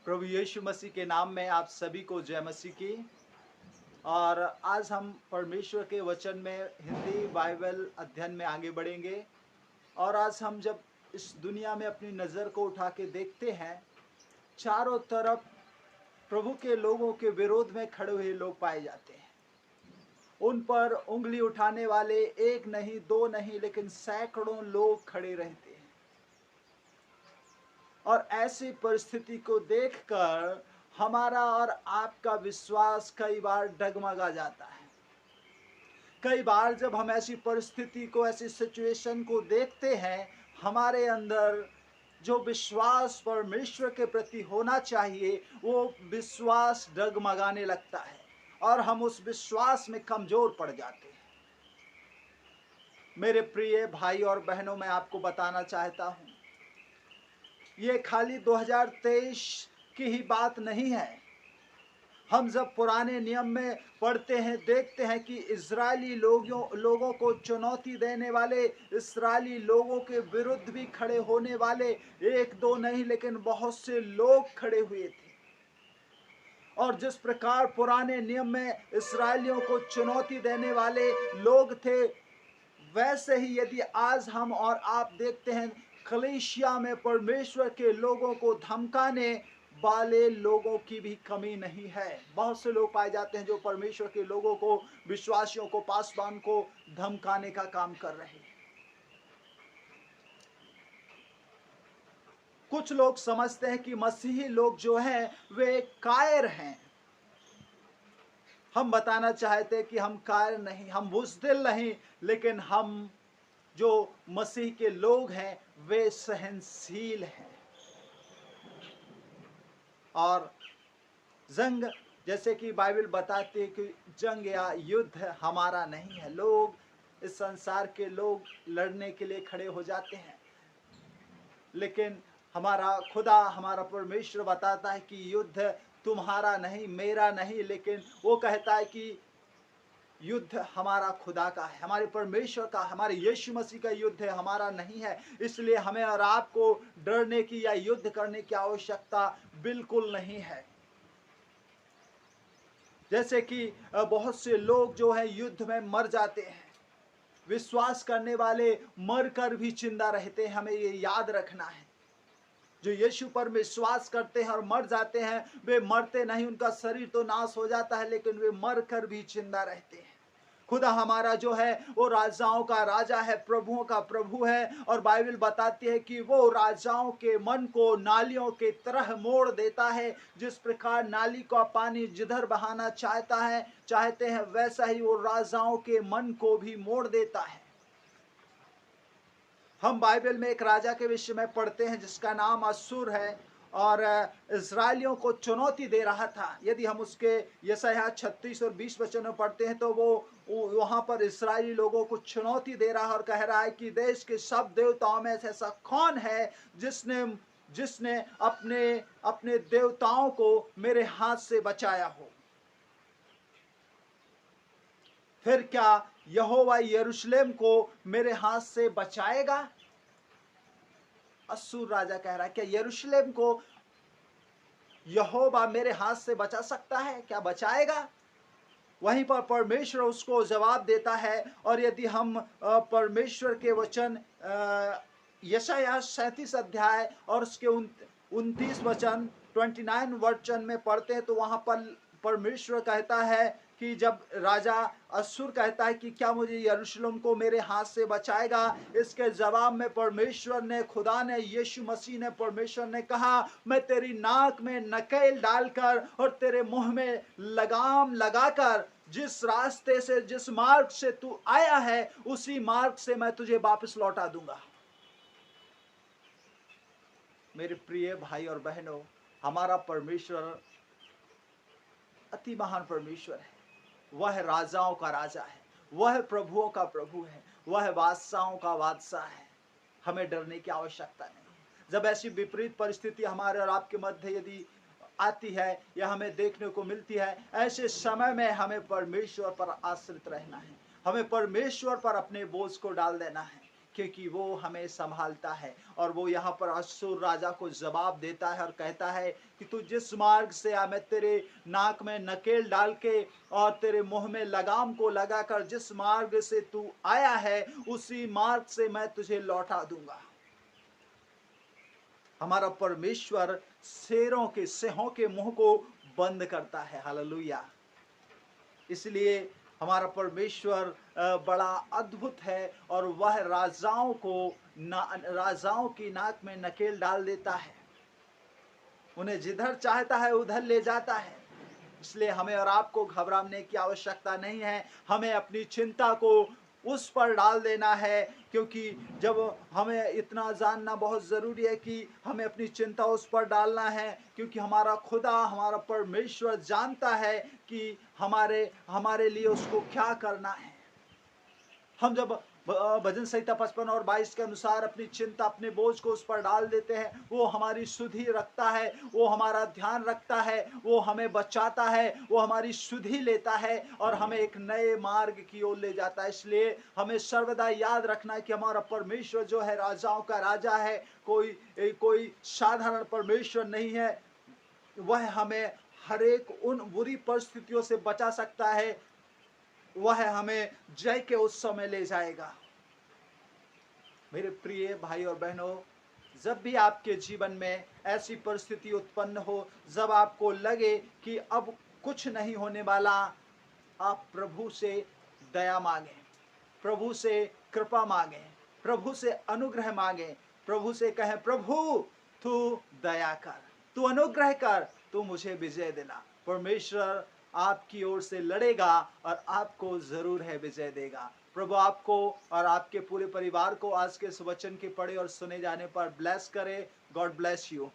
प्रभु यीशु मसीह के नाम में आप सभी को जय मसीह की। और आज हम परमेश्वर के वचन में हिंदी बाइबल अध्ययन में आगे बढ़ेंगे। और आज हम जब इस दुनिया में अपनी नज़र को उठा के देखते हैं, चारों तरफ प्रभु के लोगों के विरोध में खड़े हुए लोग पाए जाते हैं। उन पर उंगली उठाने वाले एक नहीं, दो नहीं, लेकिन सैकड़ों लोग खड़े रहते हैं। और ऐसी परिस्थिति को देखकर हमारा और आपका विश्वास कई बार डगमगा जाता है। कई बार जब हम ऐसी परिस्थिति को, ऐसी सिचुएशन को देखते हैं, हमारे अंदर जो विश्वास परमेश्वर के प्रति होना चाहिए वो विश्वास डगमगाने लगता है और हम उस विश्वास में कमजोर पड़ जाते हैं। मेरे प्रिय भाई और बहनों, मैं आपको बताना चाहता हूँ, ये खाली 2023 की ही बात नहीं है। हम जब पुराने नियम में पढ़ते हैं, देखते हैं कि इजरायली लोगों को चुनौती देने वाले, इस्राएली लोगों के विरुद्ध भी खड़े होने वाले एक दो नहीं लेकिन बहुत से लोग खड़े हुए थे। और जिस प्रकार पुराने नियम में इस्राएलियों को चुनौती देने वाले लोग थे, वैसे ही यदि आज हम और आप देखते हैं, कलीसिया में परमेश्वर के लोगों को धमकाने वाले लोगों की भी कमी नहीं है। बहुत से लोग पाए जाते हैं जो परमेश्वर के लोगों को, विश्वासियों को, पासवान को धमकाने का काम कर रहे हैं। कुछ लोग समझते हैं कि मसीही लोग जो हैं वे कायर हैं। हम बताना चाहते हैं कि हम कायर नहीं, हम बुज़दिल नहीं, लेकिन हम जो मसीह के लोग हैं वे सहनशील हैं। और जंग, जैसे कि बाइबल बताती है कि जंग या युद्ध हमारा नहीं है। लोग, इस संसार के लोग लड़ने के लिए खड़े हो जाते हैं, लेकिन हमारा खुदा, हमारा परमेश्वर बताता है कि युद्ध तुम्हारा नहीं, मेरा नहीं, लेकिन वो कहता है कि युद्ध हमारा खुदा का है, हमारे परमेश्वर का, हमारे यीशु मसीह का युद्ध है, हमारा नहीं है। इसलिए हमें और आपको डरने की या युद्ध करने की आवश्यकता बिल्कुल नहीं है। जैसे कि बहुत से लोग जो है युद्ध में मर जाते हैं, विश्वास करने वाले मरकर भी जिंदा रहते हैं। हमें ये याद रखना है, जो यीशु पर विश्वास करते हैं और मर जाते हैं, वे मरते नहीं, उनका शरीर तो नाश हो जाता है, लेकिन वे मरकर भी जिंदा रहते हैं। खुदा हमारा जो है वो राजाओं का राजा है, प्रभुओं का प्रभु है। और बाइबल बताती है कि वो राजाओं के मन को नालियों के तरह मोड़ देता है। जिस प्रकार नाली का पानी जिधर बहाना चाहते हैं, वैसा ही वो राजाओं के मन को भी मोड़ देता है। हम बाइबल में एक राजा के विषय में पढ़ते हैं जिसका नाम अश्शूर है, और इस्राएलियों को चुनौती दे रहा था। यदि हम उसके यशायाह 36 और 20 वचन में पढ़ते हैं तो वो वहाँ पर इस्राएली लोगों को चुनौती दे रहा है और कह रहा है कि देश के सब देवताओं में से ऐसा कौन है जिसने जिसने अपने अपने देवताओं को मेरे हाथ से बचाया हो। फिर क्या यहोवा यरूशलेम को मेरे हाथ से बचाएगा? अश्शूर राजा कह रहा है, क्या यरूशलेम को यहोवा मेरे हाथ से बचा सकता है? क्या बचाएगा? वहीं पर परमेश्वर उसको जवाब देता है। और यदि हम परमेश्वर के वचन यशायाह 37 अध्याय और उसके 29 वचन 29 वचन में पढ़ते हैं तो वहां पर परमेश्वर कहता है कि जब राजा अश्शूर कहता है कि क्या मुझे यरूशलेम को मेरे हाथ से बचाएगा, इसके जवाब में परमेश्वर ने, खुदा ने, यीशु मसीह ने, परमेश्वर ने कहा, मैं तेरी नाक में नकेल डालकर और तेरे मुंह में लगाम लगाकर जिस रास्ते से, जिस मार्ग से तू आया है, उसी मार्ग से मैं तुझे वापस लौटा दूंगा। मेरे प्रिय भाई और बहनों, हमारा परमेश्वर अति महान परमेश्वर है। वह राजाओं का राजा है, वह प्रभुओं का प्रभु है, वह बादशाहों का बादशाह है। हमें डरने की आवश्यकता नहीं। जब ऐसी विपरीत परिस्थिति हमारे और आपके मध्य यदि आती है या हमें देखने को मिलती है, ऐसे समय में हमें परमेश्वर पर आश्रित रहना है, हमें परमेश्वर पर अपने बोझ को डाल देना है। क्योंकि वो हमें संभालता है। और वो यहाँ पर अश्शूर राजा को जवाब देता है और कहता है कि तू जिस मार्ग से आ, मैं तेरे नाक में नकेल डाल के और तेरे मुंह में लगाम को लगाकर जिस मार्ग से तू आया है उसी मार्ग से मैं तुझे लौटा दूंगा। हमारा परमेश्वर शेरों के सिंहों के मुंह को बंद करता है। हालेलुया। इसलिए हमारा परमेश्वर बड़ा अद्भुत है और वह राजाओं की नाक में नकेल डाल देता है, उन्हें जिधर चाहता है उधर ले जाता है। इसलिए हमें और आपको घबराने की आवश्यकता नहीं है, हमें अपनी चिंता को उस पर डाल देना है, क्योंकि जब हमें इतना जानना बहुत ज़रूरी है कि हमें अपनी चिंता उस पर डालना है, क्योंकि हमारा खुदा, हमारा परमेश्वर जानता है कि हमारे लिए उसको क्या करना है। हम जब भजन संहिता 55 और 22 के अनुसार अपनी चिंता, अपने बोझ को उस पर डाल देते हैं, वो हमारी सुधि रखता है, वो हमारा ध्यान रखता है, वो हमें बचाता है, वो हमारी सुधि लेता है और हमें एक नए मार्ग की ओर ले जाता है। इसलिए हमें सर्वदा याद रखना है कि हमारा परमेश्वर जो है राजाओं का राजा है, कोई साधारण परमेश्वर नहीं है। वह हमें हर एक उन बुरी परिस्थितियों से बचा सकता है, वह हमें जय के उत्सव में ले जाएगा। मेरे प्रिय भाई और बहनों, जब भी आपके जीवन में ऐसी परिस्थिति उत्पन्न हो, जब आपको लगे कि अब कुछ नहीं होने वाला, आप प्रभु से दया मांगें, प्रभु से कृपा मांगें, प्रभु से अनुग्रह मांगें, प्रभु से कहें, प्रभु तू दया कर, तू अनुग्रह कर, तू मुझे विजय दिला। परमेश्वर आपकी ओर से लड़ेगा और आपको जरूर है विजय देगा। प्रभु आपको और आपके पूरे परिवार को आज के इस वचन के पढ़े और सुने जाने पर ब्लेस करे। God bless you.